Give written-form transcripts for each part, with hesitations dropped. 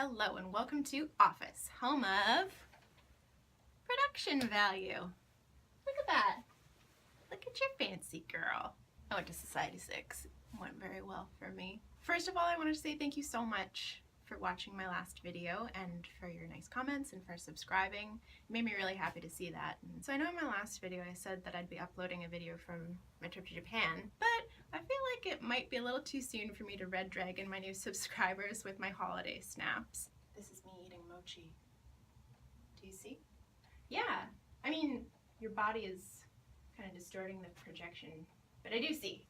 Hello and welcome to Office, home of production value. Look at that. Look at your fancy girl. I went to Society 6. It went very well for me. First of all, I wanted to say thank you so much for watching my last video and for your nice comments and for subscribing. It made me really happy to see that. And so I know in my last video I said that I'd be uploading a video from my trip to Japan, but I feel like it might be a little too soon for me to red dragon my new subscribers with my holiday snaps. This is me eating mochi. Do you see? Yeah, I mean, your body is kind of distorting the projection, but I do see.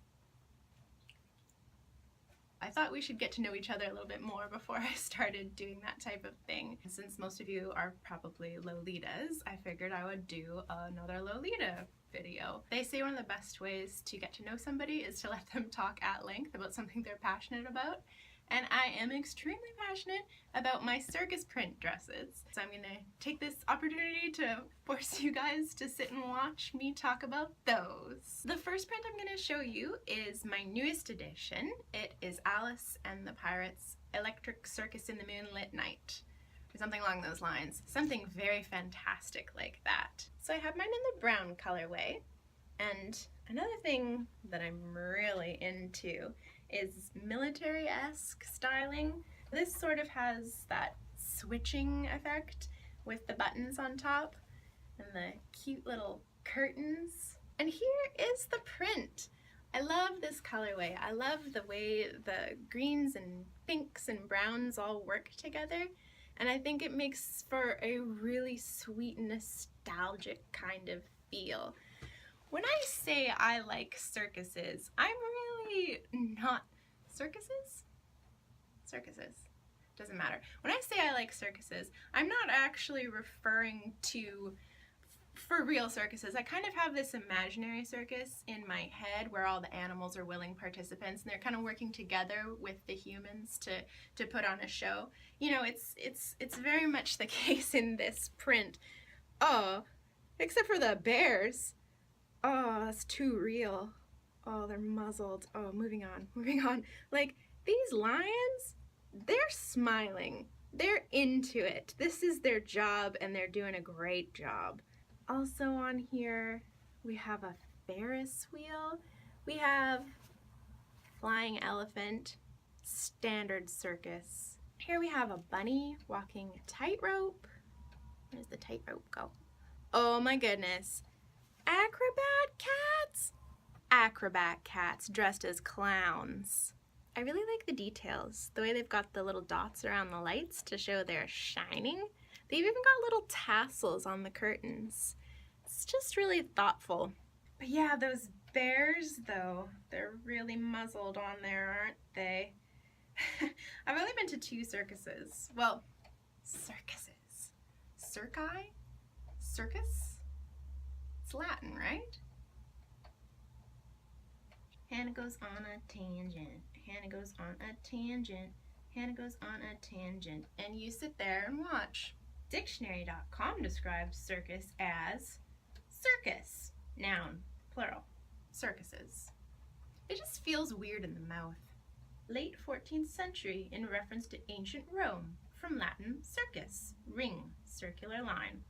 I thought we should get to know each other a little bit more before I started doing that type of thing. Since most of you are probably Lolitas, I figured I would do another Lolita video. They say one of the best ways to get to know somebody is to let them talk at length about something they're passionate about. And I am extremely passionate about my circus print dresses. So I'm gonna take this opportunity to force you guys to sit and watch me talk about those. The first print I'm gonna show you is my newest edition. It is Alice and the Pirates Electric Circus in the Moonlit Night, or something along those lines. Something very fantastic like that. So I have mine in the brown colorway, and another thing that I'm really into is military-esque styling. This sort of has that switching effect with the buttons on top and the cute little curtains. And here is the print. I love this colorway. I love the way the greens and pinks and browns all work together, and I think it makes for a really sweet, nostalgic kind of feel. When I say I like circuses, I'm really not... Circuses? Circuses. Doesn't matter. When I say I like circuses, I'm not actually referring to for real circuses. I kind of have this imaginary circus in my head where all the animals are willing participants and they're kind of working together with the humans to put on a show. You know, it's very much the case in this print. Oh, except for the bears. Oh, that's too real. Oh, they're muzzled. Oh, moving on, moving on. Like, these lions, they're smiling. They're into it. This is their job, and they're doing a great job. Also on here, we have a Ferris wheel. We have flying elephant, standard circus. Here we have a bunny walking a tightrope. Where does the tightrope go? Oh my goodness. Acrobat cats? Acrobat cats dressed as clowns. I really like the details, the way they've got the little dots around the lights to show they're shining. They've even got little tassels on the curtains. It's just really thoughtful. But yeah, those bears though, they're really muzzled on there, aren't they? I've only been to 2 circuses. Well, circuses. Circi? Circus? It's Latin, right? Hannah goes on a tangent. Hannah goes on a tangent. Hannah goes on a tangent. And you sit there and watch. Dictionary.com describes circus as circus. Noun, plural. Circuses. It just feels weird in the mouth. Late 14th century in reference to ancient Rome. From Latin circus, ring, circular line.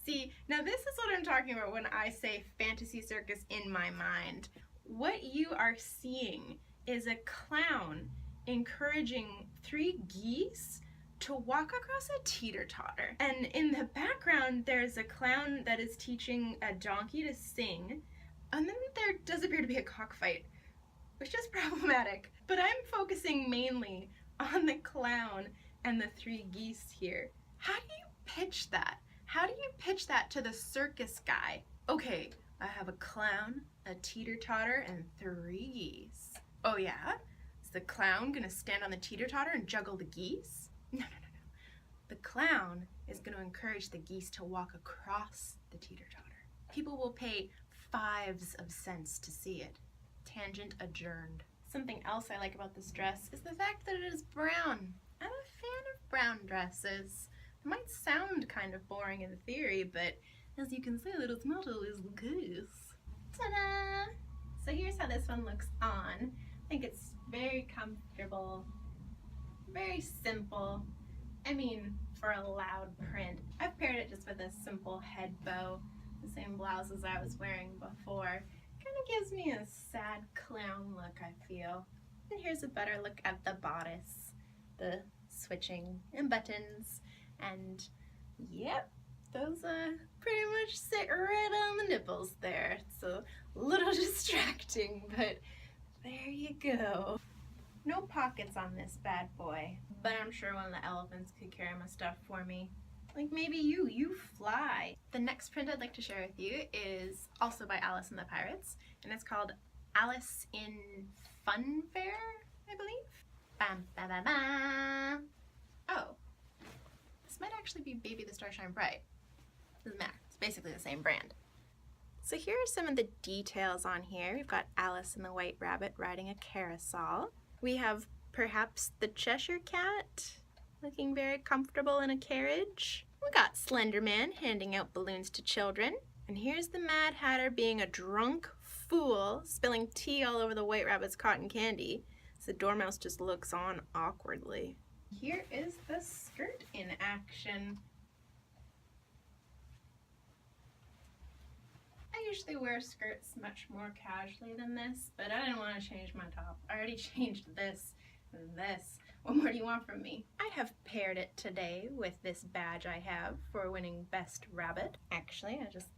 See, now this is what I'm talking about when I say fantasy circus in my mind. What you are seeing is a clown encouraging 3 geese to walk across a teeter-totter. And in the background, there's a clown that is teaching a donkey to sing. And then there does appear to be a cockfight, which is problematic. But I'm focusing mainly on the clown and the 3 geese here. How do you pitch that? How do you pitch that to the circus guy? Okay, I have a clown, a teeter-totter, and 3 geese. Oh yeah? Is the clown gonna stand on the teeter-totter and juggle the geese? No. The clown is gonna encourage the geese to walk across the teeter-totter. People will pay 5 cents to see it. Tangent adjourned. Something else I like about this dress is the fact that it is brown. I'm a fan of brown dresses. It might sound kind of boring in theory, but as you can see, this model is goose. Ta-da! So here's how this one looks on. I think it's very comfortable. Very simple. I mean, for a loud print. I've paired it just with a simple head bow, the same blouse as I was wearing before. Kind of gives me a sad clown look, I feel. And here's a better look at the bodice, the switching and buttons, and yep, those pretty much sit right on the nipples there. It's a little distracting, but there you go. No pockets on this bad boy, but I'm sure one of the elephants could carry my stuff for me. Like maybe you fly. The next print I'd like to share with you is also by Alice and the Pirates, and it's called Alice in Fun Fair, I believe. Bam, ba, ba, ba. Oh, this might actually be Baby the Star Shine Bright. Doesn't matter, it's basically the same brand. So here are some of the details on here. We've got Alice and the White Rabbit riding a carousel. We have perhaps the Cheshire Cat looking very comfortable in a carriage. We got Slender Man handing out balloons to children. And here's the Mad Hatter being a drunk fool, spilling tea all over the White Rabbit's cotton candy. So the Dormouse just looks on awkwardly. Here is the skirt in action. I usually wear skirts much more casually than this, but I didn't want to change my top. I already changed this and this. What more do you want from me? I have paired it today with this badge I have for winning Best Rabbit. Actually, I just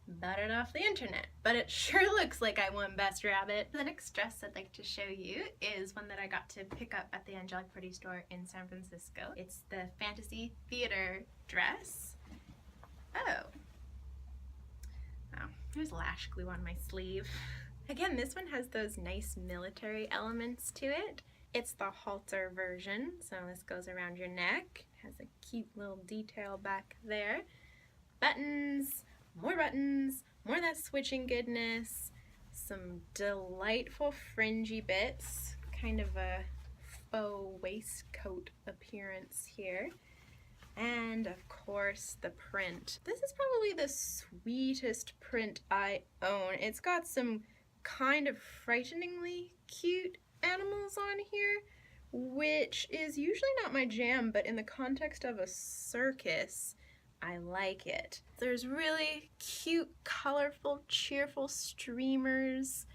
bought it off the internet, but it sure looks like I won Best Rabbit. The next dress I'd like to show you is one that I got to pick up at the Angelic Pretty store in San Francisco. It's the Fantasy Theater dress. Oh, there's lash glue on my sleeve. Again, this one has those nice military elements to it. It's the halter version, so this goes around your neck. It has a cute little detail back there. Buttons, more that switching goodness, some delightful fringy bits, kind of a faux waistcoat appearance here. And of course the print. This is probably the sweetest print I own. It's got some kind of frighteningly cute animals on here, which is usually not my jam, but in the context of a circus, I like it. There's really cute, colorful, cheerful streamers,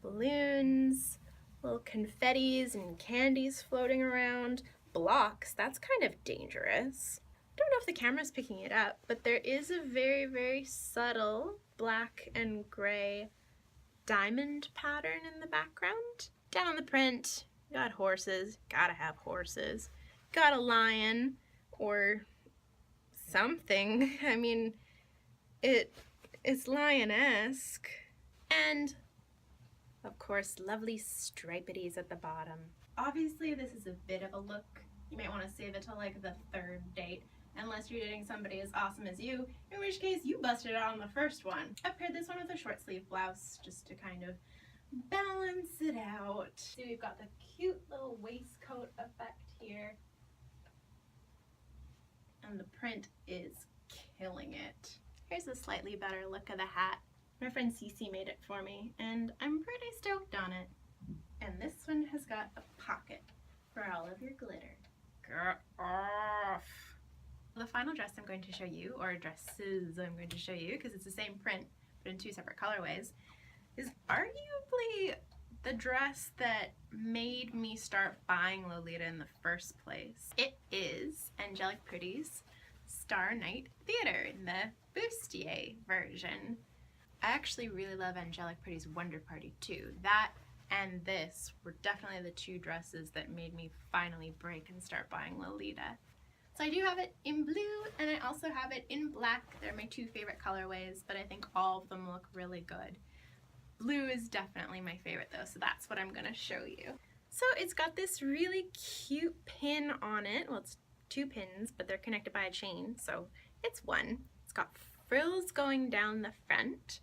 balloons, little confettis and candies floating around, blocks. That's kind of dangerous. Don't know if the camera's picking it up, but there is a very, very subtle black and gray diamond pattern in the background. Down on the print, got horses, gotta have horses. Got a lion, or something. I mean, it's lion-esque. And, of course, lovely stripeties at the bottom. Obviously, this is a bit of a look. You might want to save it till like the third date, unless you're dating somebody as awesome as you, in which case you busted out on the first one. I've paired this one with a short sleeve blouse just to kind of balance it out. So we've got the cute little waistcoat effect here, and the print is killing it. Here's a slightly better look of the hat. My friend Cece made it for me, and I'm pretty stoked on it. And this one has got a pocket for all of your glitter. Get off! The final dress I'm going to show you, or dresses I'm going to show you, because it's the same print but in two separate colorways, is arguably the dress that made me start buying Lolita in the first place. It is Angelic Pretty's Star Night Theater in the bustier version. I actually really love Angelic Pretty's Wonder Party too. That and this were definitely the two dresses that made me finally break and start buying Lolita. So I do have it in blue, and I also have it in black. They're my two favorite colorways, but I think all of them look really good. Blue is definitely my favorite though, so that's what I'm gonna show you. So it's got this really cute pin on it. Well, it's two pins, but they're connected by a chain, so it's one. It's got frills going down the front.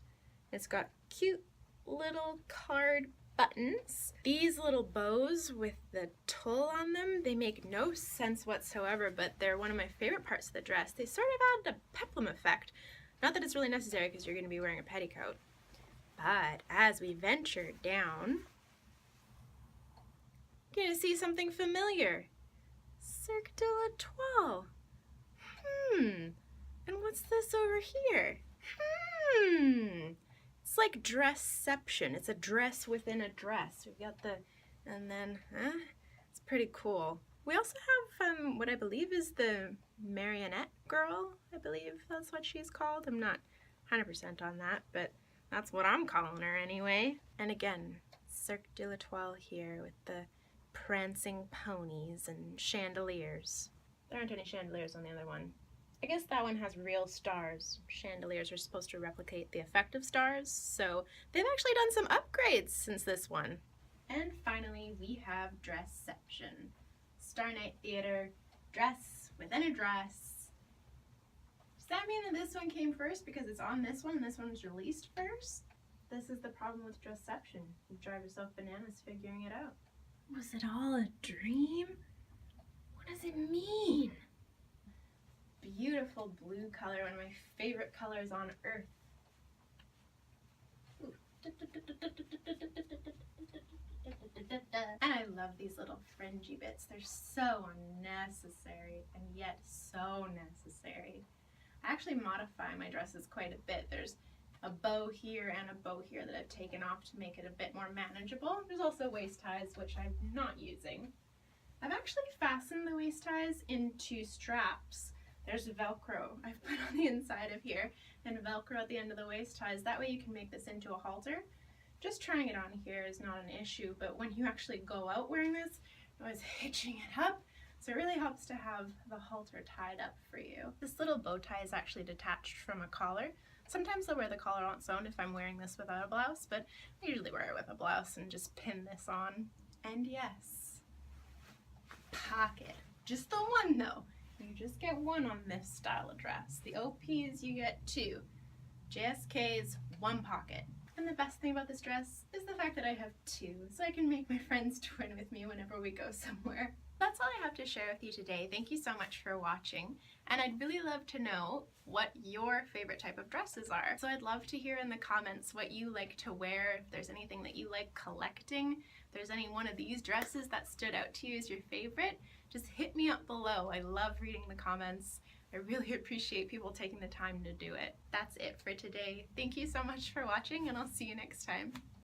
It's got cute little card buttons. These little bows with the tulle on them, they make no sense whatsoever, but they're one of my favorite parts of the dress. They sort of add a peplum effect. Not that it's really necessary because you're going to be wearing a petticoat. But as we venture down, you're going to see something familiar. over here? It's like dressception. It's a dress within a dress. We've got the, and then, it's pretty cool. We also have what I believe is the marionette girl. I believe that's what she's called. I'm not 100% on that, but that's what I'm calling her anyway. And again, Cirque de l'Etoile here with the prancing ponies and chandeliers. There aren't any chandeliers on the other one. I guess that one has real stars. Chandeliers are supposed to replicate the effect of stars, so they've actually done some upgrades since this one. And finally, we have Dressception. Star Night Theater, dress within a dress. Does that mean that this one came first because it's on this one and this one was released first? This is the problem with Dressception. You drive yourself bananas figuring it out. Was it all a dream? What does it mean? Beautiful blue color, one of my favorite colors on earth. And I love these little fringy bits. They're so unnecessary and yet so necessary. I actually modify my dresses quite a bit. There's a bow here and a bow here that I've taken off to make it a bit more manageable. There's also waist ties, which I'm not using. I've actually fastened the waist ties into straps. There's Velcro I've put on the inside of here and Velcro at the end of the waist ties. That way you can make this into a halter. Just trying it on here is not an issue, but when you actually go out wearing this, I was hitching it up. So it really helps to have the halter tied up for you. This little bow tie is actually detached from a collar. Sometimes I'll wear the collar on its own if I'm wearing this without a blouse, but I usually wear it with a blouse and just pin this on. And yes, pocket. Just the one though. You just get one on this style of dress. The OPs you get two. JSK's one pocket. And the best thing about this dress is the fact that I have two, so I can make my friends twin with me whenever we go somewhere. That's all I have to share with you today. Thank you so much for watching, and I'd really love to know what your favorite type of dresses are. So I'd love to hear in the comments what you like to wear, if there's anything that you like collecting, if there's any one of these dresses that stood out to you as your favorite, just hit me up below. I love reading the comments. I really appreciate people taking the time to do it. That's it for today. Thank you so much for watching, and I'll see you next time.